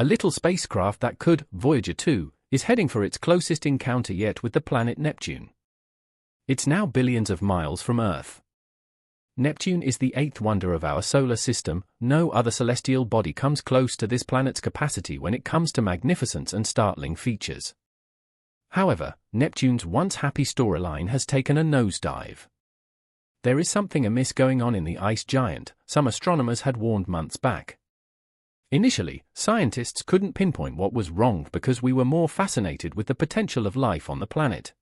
A little spacecraft that could, Voyager 2, is heading for its closest encounter yet with the planet Neptune. It's now billions of miles from Earth. Neptune is the eighth wonder of our solar system. No other celestial body comes close to this planet's capacity when it comes to magnificence and startling features. However, Neptune's once happy storyline has taken a nosedive. There is something amiss going on in the ice giant, some astronomers had warned months back. Initially, scientists couldn't pinpoint what was wrong because we were more fascinated with the potential of life on the planet.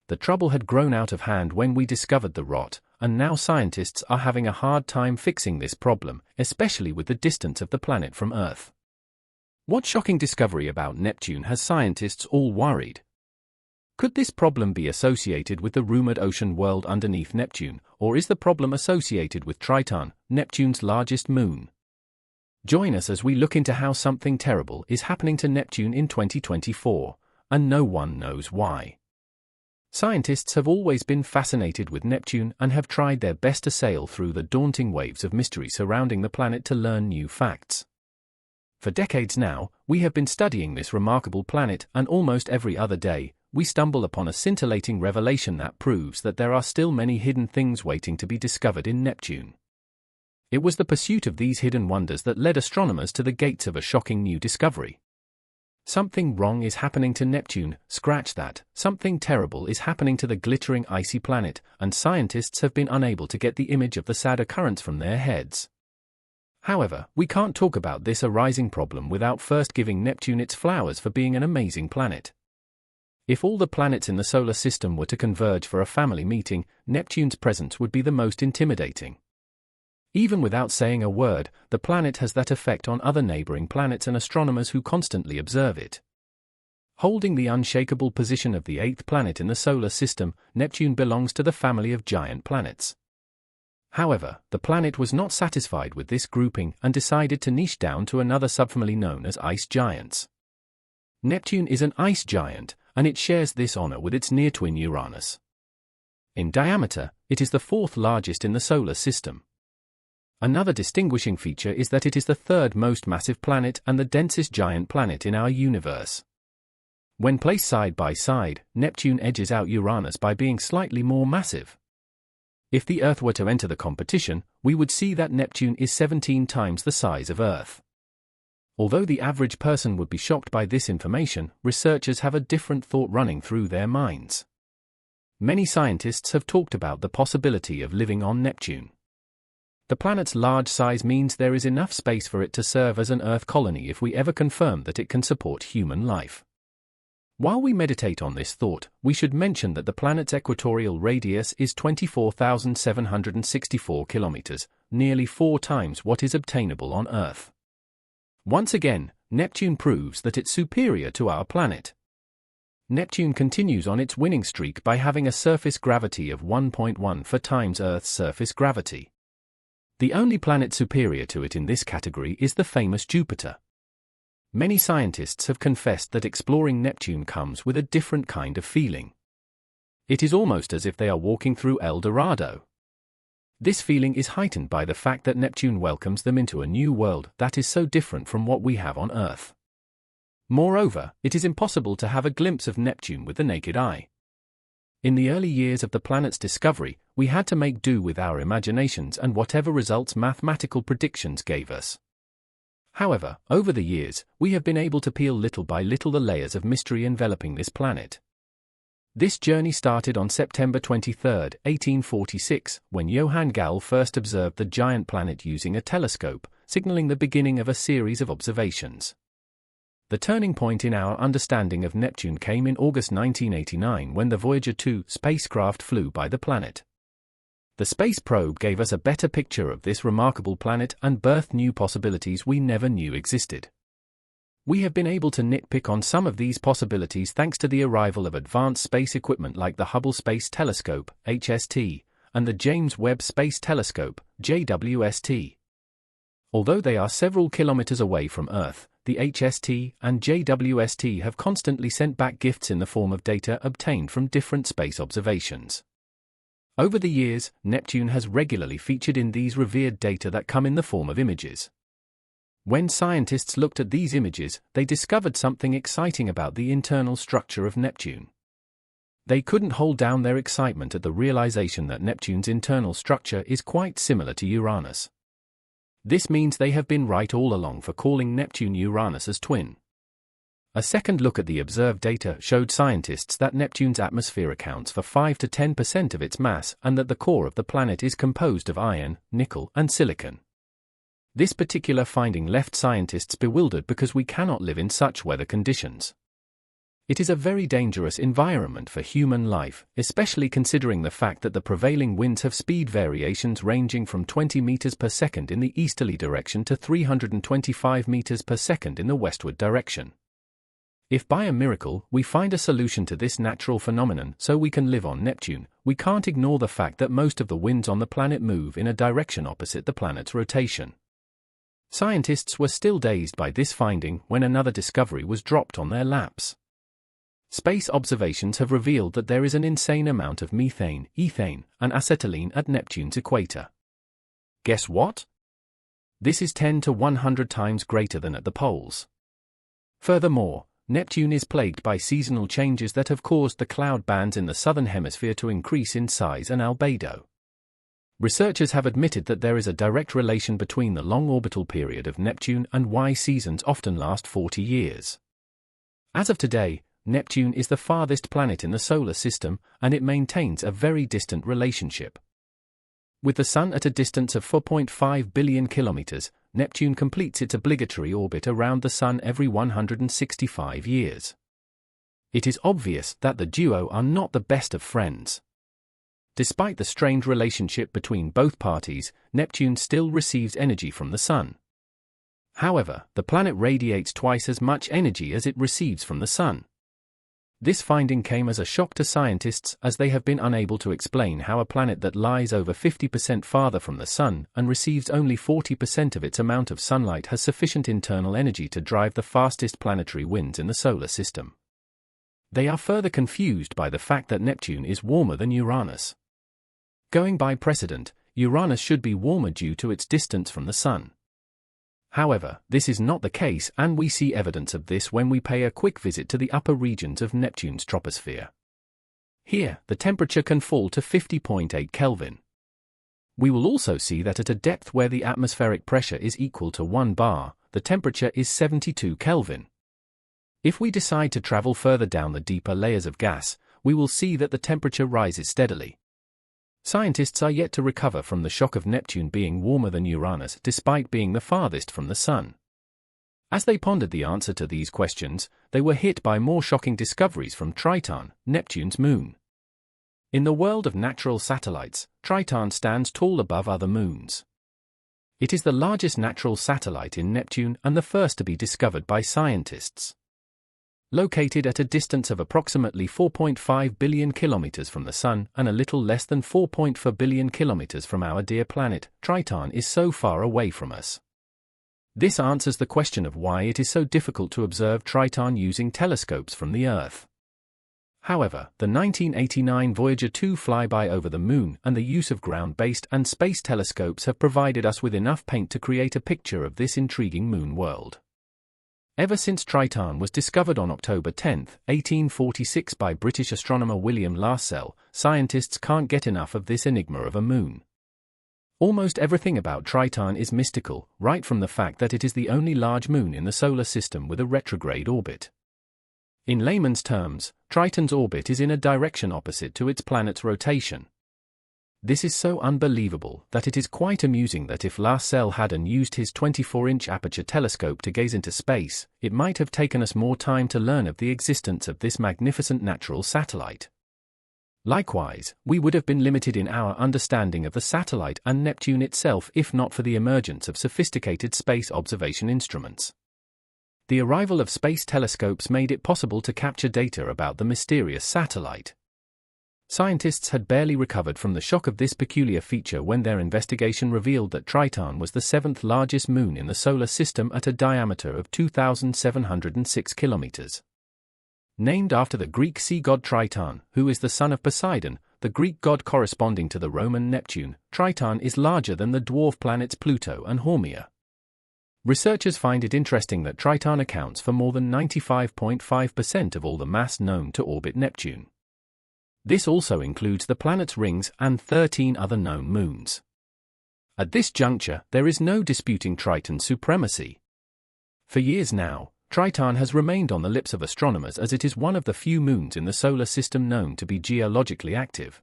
The trouble had grown out of hand when we discovered the rot, and now scientists are having a hard time fixing this problem, especially with the distance of the planet from Earth. What shocking discovery about Neptune has scientists all worried? Could this problem be associated with the rumored ocean world underneath Neptune, or is the problem associated with Triton, Neptune's largest moon? Join us as we look into how something terrible is happening to Neptune in 2024, and no one knows why. Scientists have always been fascinated with Neptune and have tried their best to sail through the daunting waves of mystery surrounding the planet to learn new facts. For decades now, we have been studying this remarkable planet, and almost every other day, we stumble upon a scintillating revelation that proves that there are still many hidden things waiting to be discovered in Neptune. It was the pursuit of these hidden wonders that led astronomers to the gates of a shocking new discovery. Something wrong is happening to Neptune, scratch that, something terrible is happening to the glittering icy planet, and scientists have been unable to get the image of the sad occurrence from their heads. However, we can't talk about this arising problem without first giving Neptune its flowers for being an amazing planet. If all the planets in the solar system were to converge for a family meeting, Neptune's presence would be the most intimidating. Even without saying a word, the planet has that effect on other neighboring planets and astronomers who constantly observe it. Holding the unshakable position of the eighth planet in the solar system, Neptune belongs to the family of giant planets. However, the planet was not satisfied with this grouping and decided to niche down to another subfamily known as ice giants. Neptune is an ice giant, and it shares this honor with its near-twin Uranus. In diameter, it is the fourth largest in the solar system. Another distinguishing feature is that it is the third most massive planet and the densest giant planet in our universe. When placed side by side, Neptune edges out Uranus by being slightly more massive. If the Earth were to enter the competition, we would see that Neptune is 17 times the size of Earth. Although the average person would be shocked by this information, researchers have a different thought running through their minds. Many scientists have talked about the possibility of living on Neptune. The planet's large size means there is enough space for it to serve as an Earth colony if we ever confirm that it can support human life. While we meditate on this thought, we should mention that the planet's equatorial radius is 24,764 kilometers, nearly 4 times what is obtainable on Earth. Once again, Neptune proves that it's superior to our planet. Neptune continues on its winning streak by having a surface gravity of 1.14 times Earth's surface gravity. The only planet superior to it in this category is the famous Jupiter. Many scientists have confessed that exploring Neptune comes with a different kind of feeling. It is almost as if they are walking through El Dorado. This feeling is heightened by the fact that Neptune welcomes them into a new world that is so different from what we have on Earth. Moreover, it is impossible to have a glimpse of Neptune with the naked eye. In the early years of the planet's discovery, we had to make do with our imaginations and whatever results mathematical predictions gave us. However, over the years, we have been able to peel little by little the layers of mystery enveloping this planet. This journey started on September 23, 1846, when Johann Galle first observed the giant planet using a telescope, signaling the beginning of a series of observations. The turning point in our understanding of Neptune came in August 1989 when the Voyager 2 spacecraft flew by the planet. The space probe gave us a better picture of this remarkable planet and birthed new possibilities we never knew existed. We have been able to nitpick on some of these possibilities thanks to the arrival of advanced space equipment like the Hubble Space Telescope, HST, and the James Webb Space Telescope, JWST. Although they are several kilometers away from Earth, the HST and JWST have constantly sent back gifts in the form of data obtained from different space observations. Over the years, Neptune has regularly featured in these revered data that come in the form of images. When scientists looked at these images, they discovered something exciting about the internal structure of Neptune. They couldn't hold down their excitement at the realization that Neptune's internal structure is quite similar to Uranus. This means they have been right all along for calling Neptune Uranus's twin. A second look at the observed data showed scientists that Neptune's atmosphere accounts for 5 to 10% of its mass and that the core of the planet is composed of iron, nickel, and silicon. This particular finding left scientists bewildered because we cannot live in such weather conditions. It is a very dangerous environment for human life, especially considering the fact that the prevailing winds have speed variations ranging from 20 meters per second in the easterly direction to 325 meters per second in the westward direction. If by a miracle we find a solution to this natural phenomenon so we can live on Neptune, we can't ignore the fact that most of the winds on the planet move in a direction opposite the planet's rotation. Scientists were still dazed by this finding when another discovery was dropped on their laps. Space observations have revealed that there is an insane amount of methane, ethane, and acetylene at Neptune's equator. Guess what? This is 10 to 100 times greater than at the poles. Furthermore, Neptune is plagued by seasonal changes that have caused the cloud bands in the southern hemisphere to increase in size and albedo. Researchers have admitted that there is a direct relation between the long orbital period of Neptune and why seasons often last 40 years. As of today, Neptune is the farthest planet in the solar system, and it maintains a very distant relationship. With the Sun at a distance of 4.5 billion kilometers, Neptune completes its obligatory orbit around the Sun every 165 years. It is obvious that the duo are not the best of friends. Despite the strained relationship between both parties, Neptune still receives energy from the Sun. However, the planet radiates twice as much energy as it receives from the Sun. This finding came as a shock to scientists, as they have been unable to explain how a planet that lies over 50% farther from the Sun and receives only 40% of its amount of sunlight has sufficient internal energy to drive the fastest planetary winds in the solar system. They are further confused by the fact that Neptune is warmer than Uranus. Going by precedent, Uranus should be warmer due to its distance from the Sun. However, this is not the case, and we see evidence of this when we pay a quick visit to the upper regions of Neptune's troposphere. Here, the temperature can fall to 50.8 Kelvin. We will also see that at a depth where the atmospheric pressure is equal to 1 bar, the temperature is 72 Kelvin. If we decide to travel further down the deeper layers of gas, we will see that the temperature rises steadily. Scientists are yet to recover from the shock of Neptune being warmer than Uranus despite being the farthest from the Sun. As they pondered the answer to these questions, they were hit by more shocking discoveries from Triton, Neptune's moon. In the world of natural satellites, Triton stands tall above other moons. It is the largest natural satellite in Neptune and the first to be discovered by scientists. Located at a distance of approximately 4.5 billion kilometers from the Sun and a little less than 4.4 billion kilometers from our dear planet, Triton is so far away from us. This answers the question of why it is so difficult to observe Triton using telescopes from the Earth. However, the 1989 Voyager 2 flyby over the Moon and the use of ground-based and space telescopes have provided us with enough paint to create a picture of this intriguing moon world. Ever since Triton was discovered on October 10, 1846 by British astronomer William Lassell, scientists can't get enough of this enigma of a moon. Almost everything about Triton is mystical, right from the fact that it is the only large moon in the solar system with a retrograde orbit. In layman's terms, Triton's orbit is in a direction opposite to its planet's rotation. This is so unbelievable that it is quite amusing that if Lassell hadn't used his 24-inch aperture telescope to gaze into space, it might have taken us more time to learn of the existence of this magnificent natural satellite. Likewise, we would have been limited in our understanding of the satellite and Neptune itself if not for the emergence of sophisticated space observation instruments. The arrival of space telescopes made it possible to capture data about the mysterious satellite. Scientists had barely recovered from the shock of this peculiar feature when their investigation revealed that Triton was the seventh largest moon in the solar system at a diameter of 2,706 kilometers. Named after the Greek sea god Triton, who is the son of Poseidon, the Greek god corresponding to the Roman Neptune, Triton is larger than the dwarf planets Pluto and Haumea. Researchers find it interesting that Triton accounts for more than 95.5% of all the mass known to orbit Neptune. This also includes the planet's rings and 13 other known moons. At this juncture, there is no disputing Triton's supremacy. For years now, Triton has remained on the lips of astronomers as it is one of the few moons in the solar system known to be geologically active.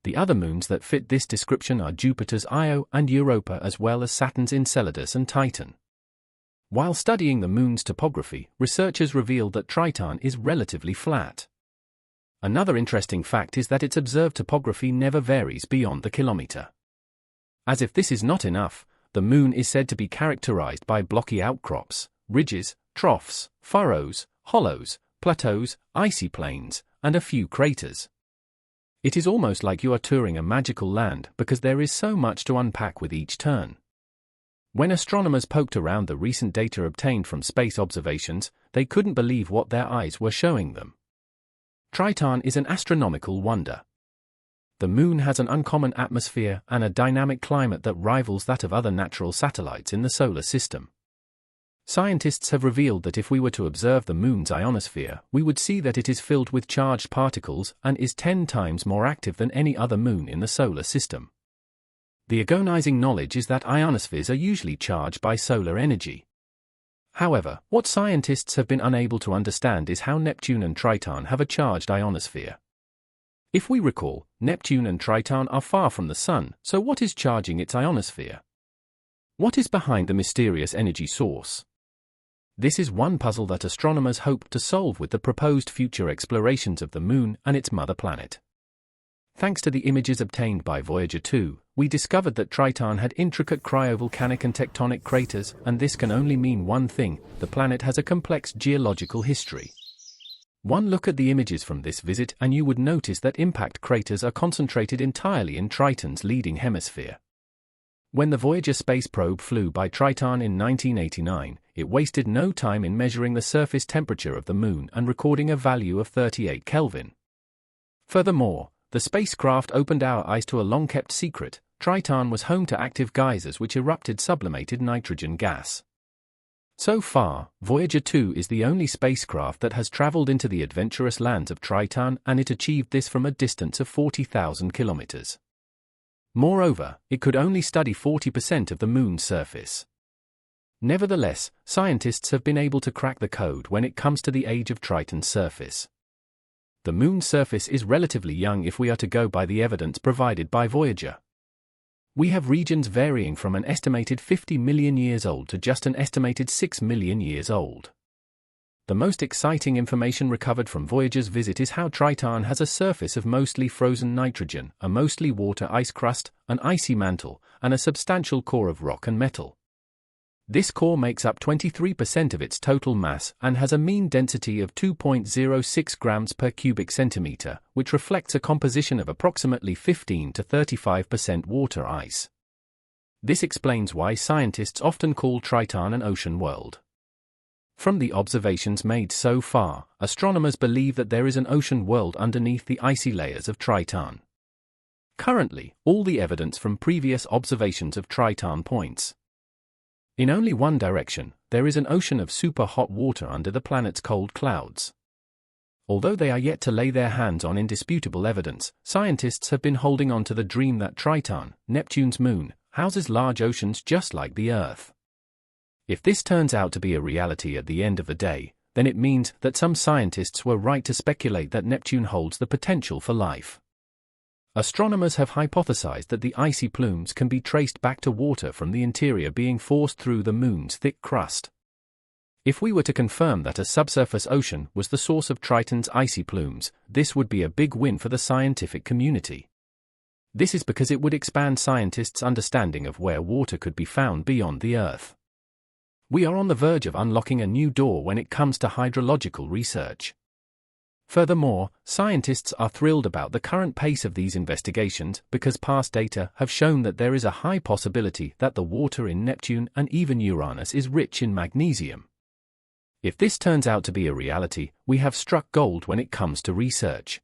The other moons that fit this description are Jupiter's Io and Europa, as well as Saturn's Enceladus and Titan. While studying the moon's topography, researchers revealed that Triton is relatively flat. Another interesting fact is that its observed topography never varies beyond the kilometer. As if this is not enough, the moon is said to be characterized by blocky outcrops, ridges, troughs, furrows, hollows, plateaus, icy plains, and a few craters. It is almost like you are touring a magical land because there is so much to unpack with each turn. When astronomers poked around the recent data obtained from space observations, they couldn't believe what their eyes were showing them. Triton is an astronomical wonder. The moon has an uncommon atmosphere and a dynamic climate that rivals that of other natural satellites in the solar system. Scientists have revealed that if we were to observe the moon's ionosphere, we would see that it is filled with charged particles and is 10 times more active than any other moon in the solar system. The agonizing knowledge is that ionospheres are usually charged by solar energy. However, what scientists have been unable to understand is how Neptune and Triton have a charged ionosphere. If we recall, Neptune and Triton are far from the Sun, so what is charging its ionosphere? What is behind the mysterious energy source? This is one puzzle that astronomers hope to solve with the proposed future explorations of the Moon and its mother planet. Thanks to the images obtained by Voyager 2, we discovered that Triton had intricate cryovolcanic and tectonic craters, and this can only mean one thing: the planet has a complex geological history. One look at the images from this visit and you would notice that impact craters are concentrated entirely in Triton's leading hemisphere. When the Voyager space probe flew by Triton in 1989, it wasted no time in measuring the surface temperature of the Moon and recording a value of 38 Kelvin. Furthermore, the spacecraft opened our eyes to a long-kept secret: Triton was home to active geysers which erupted sublimated nitrogen gas. So far, Voyager 2 is the only spacecraft that has traveled into the adventurous lands of Triton, and it achieved this from a distance of 40,000 kilometers. Moreover, it could only study 40% of the Moon's surface. Nevertheless, scientists have been able to crack the code when it comes to the age of Triton's surface. The Moon's surface is relatively young if we are to go by the evidence provided by Voyager. We have regions varying from an estimated 50 million years old to just an estimated 6 million years old. The most exciting information recovered from Voyager's visit is how Triton has a surface of mostly frozen nitrogen, a mostly water ice crust, an icy mantle, and a substantial core of rock and metal. This core makes up 23% of its total mass and has a mean density of 2.06 grams per cubic centimeter, which reflects a composition of approximately 15 to 35% water ice. This explains why scientists often call Triton an ocean world. From the observations made so far, astronomers believe that there is an ocean world underneath the icy layers of Triton. Currently, all the evidence from previous observations of Triton points in only one direction: there is an ocean of super hot water under the planet's cold clouds. Although they are yet to lay their hands on indisputable evidence, scientists have been holding on to the dream that Triton, Neptune's moon, houses large oceans just like the Earth. If this turns out to be a reality at the end of the day, then it means that some scientists were right to speculate that Neptune holds the potential for life. Astronomers have hypothesized that the icy plumes can be traced back to water from the interior being forced through the Moon's thick crust. If we were to confirm that a subsurface ocean was the source of Triton's icy plumes, this would be a big win for the scientific community. This is because it would expand scientists' understanding of where water could be found beyond the Earth. We are on the verge of unlocking a new door when it comes to hydrological research. Furthermore, scientists are thrilled about the current pace of these investigations because past data have shown that there is a high possibility that the water in Neptune and even Uranus is rich in magnesium. If this turns out to be a reality, we have struck gold when it comes to research.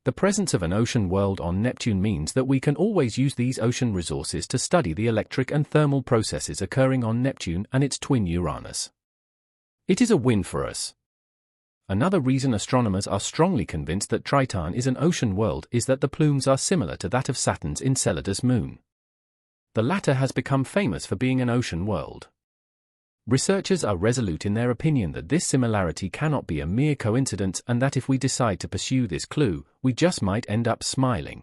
The presence of an ocean world on Neptune means that we can always use these ocean resources to study the electric and thermal processes occurring on Neptune and its twin Uranus. It is a win for us. Another reason astronomers are strongly convinced that Triton is an ocean world is that the plumes are similar to that of Saturn's Enceladus moon. The latter has become famous for being an ocean world. Researchers are resolute in their opinion that this similarity cannot be a mere coincidence and that if we decide to pursue this clue, we just might end up smiling.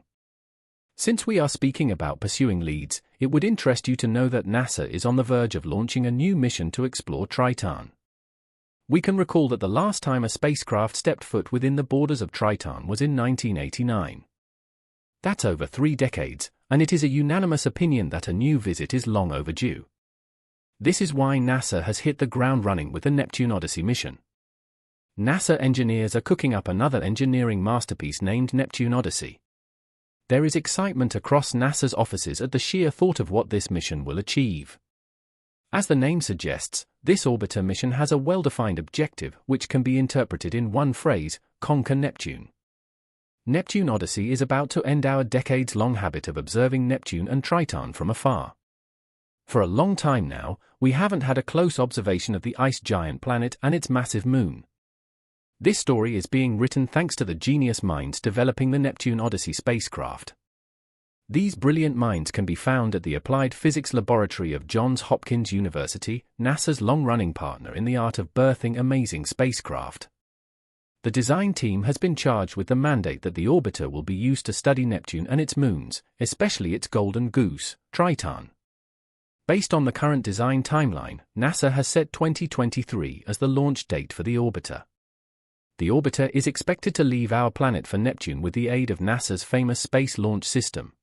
Since we are speaking about pursuing leads, it would interest you to know that NASA is on the verge of launching a new mission to explore Triton. We can recall that the last time a spacecraft stepped foot within the borders of Triton was in 1989. That's over 3 decades, and it is a unanimous opinion that a new visit is long overdue. This is why NASA has hit the ground running with the Neptune Odyssey mission. NASA engineers are cooking up another engineering masterpiece named Neptune Odyssey. There is excitement across NASA's offices at the sheer thought of what this mission will achieve. As the name suggests, this orbiter mission has a well-defined objective which can be interpreted in one phrase: conquer Neptune. Neptune Odyssey is about to end our decades-long habit of observing Neptune and Triton from afar. For a long time now, we haven't had a close observation of the ice giant planet and its massive moon. This story is being written thanks to the genius minds developing the Neptune Odyssey spacecraft. These brilliant minds can be found at the Applied Physics Laboratory of Johns Hopkins University, NASA's long-running partner in the art of birthing amazing spacecraft. The design team has been charged with the mandate that the orbiter will be used to study Neptune and its moons, especially its golden goose, Triton. Based on the current design timeline, NASA has set 2023 as the launch date for the orbiter. The orbiter is expected to leave our planet for Neptune with the aid of NASA's famous Space Launch System.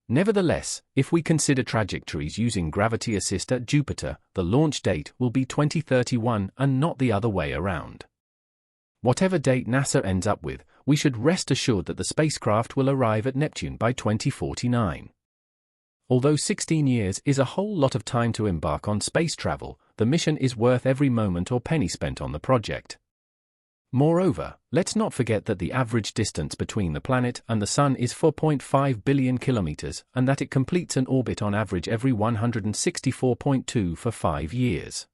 Nevertheless, if we consider trajectories using gravity assist at Jupiter, the launch date will be 2031 and not the other way around. Whatever date NASA ends up with, we should rest assured that the spacecraft will arrive at Neptune by 2049. Although 16 years is a whole lot of time to embark on space travel, the mission is worth every moment or penny spent on the project. Moreover, let's not forget that the average distance between the planet and the Sun is 4.5 billion kilometers and that it completes an orbit on average every 164.2 for 5 years.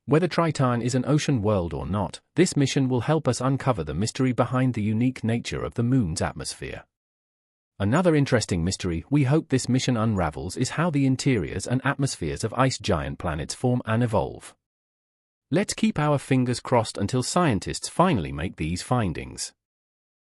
Whether Triton is an ocean world or not, this mission will help us uncover the mystery behind the unique nature of the Moon's atmosphere. Another interesting mystery we hope this mission unravels is how the interiors and atmospheres of ice giant planets form and evolve. Let's keep our fingers crossed until scientists finally make these findings.